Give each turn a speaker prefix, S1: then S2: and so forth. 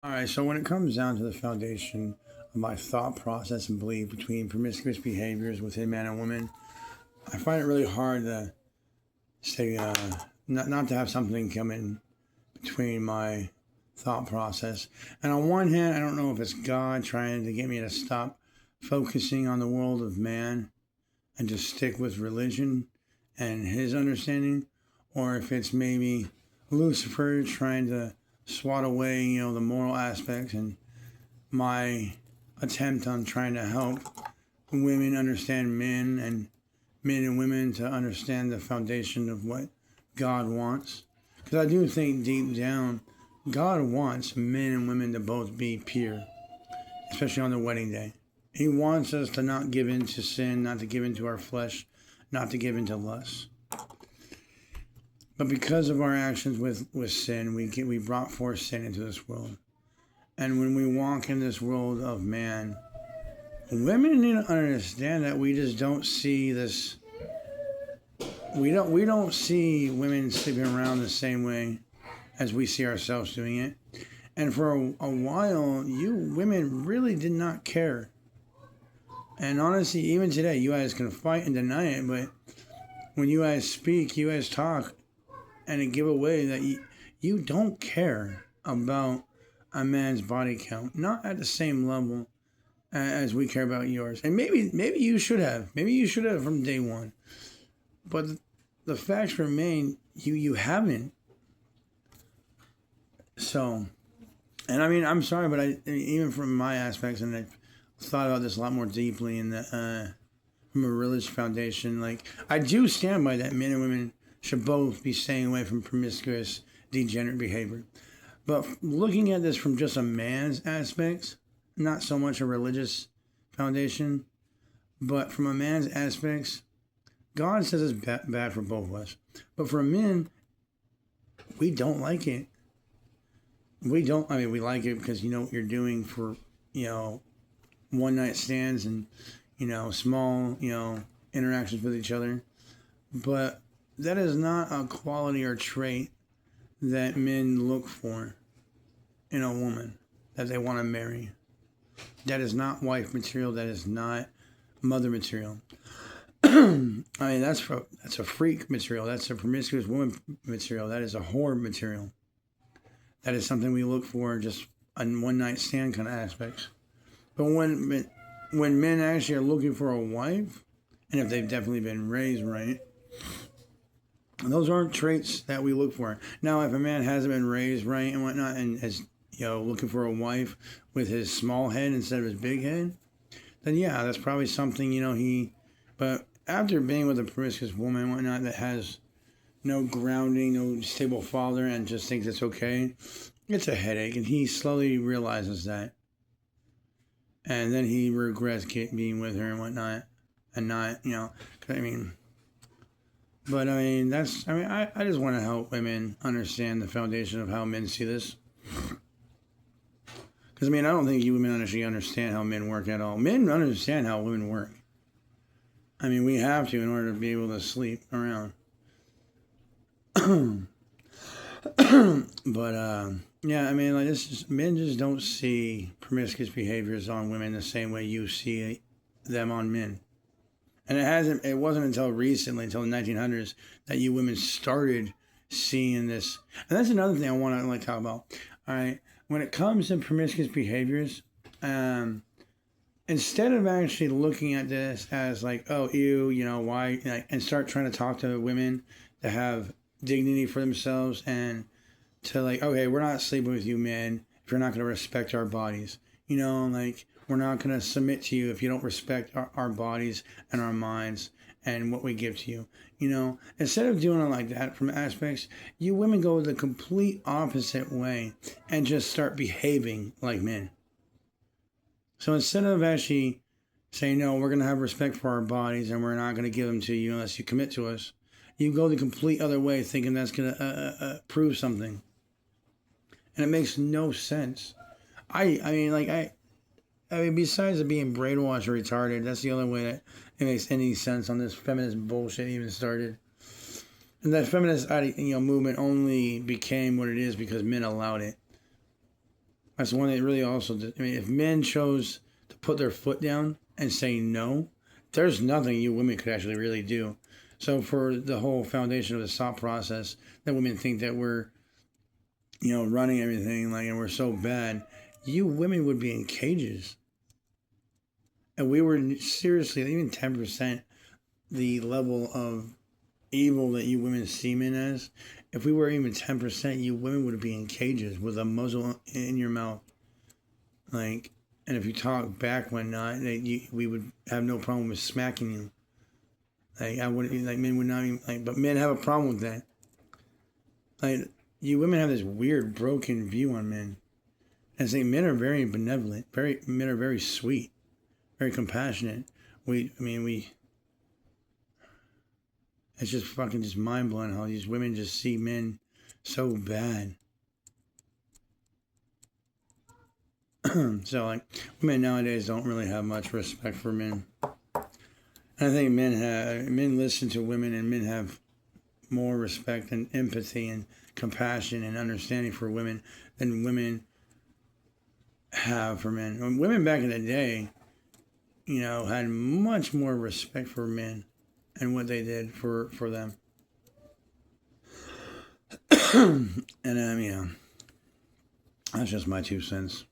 S1: All right, so when it comes down to the foundation of my thought process and belief between promiscuous behaviors within man and woman, I find it really hard to say, not to have something come in between my thought process. And on one hand, I don't know if it's God trying to get me to stop focusing on the world of man and just stick with religion and his understanding, or if it's maybe Lucifer trying to swat away, the moral aspects and my attempt on trying to help women understand men and men and women to understand the foundation of what God wants. Because I do think deep down, God wants men and women to both be pure, especially on the wedding day. He wants us to not give in to sin, not to give in to our flesh, not to give in to lust. But because of our actions with sin, we brought forth sin into this world. And when we walk in this world of man, women need to understand that we just don't see this. We don't see women sleeping around the same way as we see ourselves doing it. And for a while, you women really did not care. And honestly, even today, you guys can fight and deny it, but when you guys speak, you guys talk, and give away that you don't care about a man's body count, not at the same level as we care about yours. And maybe you should have. Maybe you should have from day one. But the facts remain, you haven't. So, and I mean, I'm sorry, but even from my aspects, and I've thought about this a lot more deeply in the from a religious foundation. Like, I do stand by that men and women should both be staying away from promiscuous, degenerate behavior. But looking at this from just a man's aspects, not so much a religious foundation, but from a man's aspects, God says it's bad for both of us. But for men, we don't like it. We like it because you know what you're doing for, one night stands and, small, interactions with each other. But that is not a quality or trait that men look for in a woman that they want to marry. That is not wife material. That is not mother material. That's a freak material. That's a promiscuous woman material. That is a whore material. That is something we look for just on one night stand kind of aspects. But when men actually are looking for a wife, and if they've definitely been raised right, those aren't traits that we look for. Now, if a man hasn't been raised right and whatnot, and is looking for a wife with his small head instead of his big head, then yeah, that's probably something he. But after being with a promiscuous woman and whatnot that has no grounding, no stable father, and just thinks it's okay, it's a headache, and he slowly realizes that, and then he regrets being with her and whatnot, and not But I just want to help women understand the foundation of how men see this. Because I don't think you women actually understand how men work at all. Men understand how women work. We have to in order to be able to sleep around. But men just don't see promiscuous behaviors on women the same way you see them on men. And it wasn't until recently, until the 1900s, that you women started seeing this. And that's another thing I want to talk about. All right, when it comes to promiscuous behaviors, instead of actually looking at this as why, and start trying to talk to women that have dignity for themselves and to okay, we're not sleeping with you, men, if you're not going to respect our bodies. We're not going to submit to you if you don't respect our bodies and our minds and what we give to you. Instead of doing it like that from aspects, you women go the complete opposite way and just start behaving like men. So instead of actually saying, no, we're going to have respect for our bodies and we're not going to give them to you unless you commit to us, you go the complete other way thinking that's going to prove something. And it makes no sense. Besides it being brainwashed or retarded, that's the only way that it makes any sense on this feminist bullshit even started. And that feminist movement only became what it is because men allowed it. That's one that really also, I mean, if men chose to put their foot down and say no, there's nothing you women could actually really do. So for the whole foundation of the thought process that women think that we're, running everything, like, and we're so bad, you women would be in cages. And we were seriously, even 10% the level of evil that you women see men as, if we were even 10%, you women would be in cages with a muzzle in your mouth. Like, and if you talk back one night, we would have no problem with smacking you. Like, I wouldn't, like, men would not even, like, but men have a problem with that. Like, you women have this weird, broken view on men. And I think men are very benevolent, men are very sweet, very compassionate. It's just fucking just mind blowing how these women just see men so bad. So, like, women nowadays don't really have much respect for men. And I think men listen to women, and men have more respect and empathy and compassion and understanding for women than women have for men. When women back in the day, had much more respect for men and what they did for them. And that's just my 2 cents.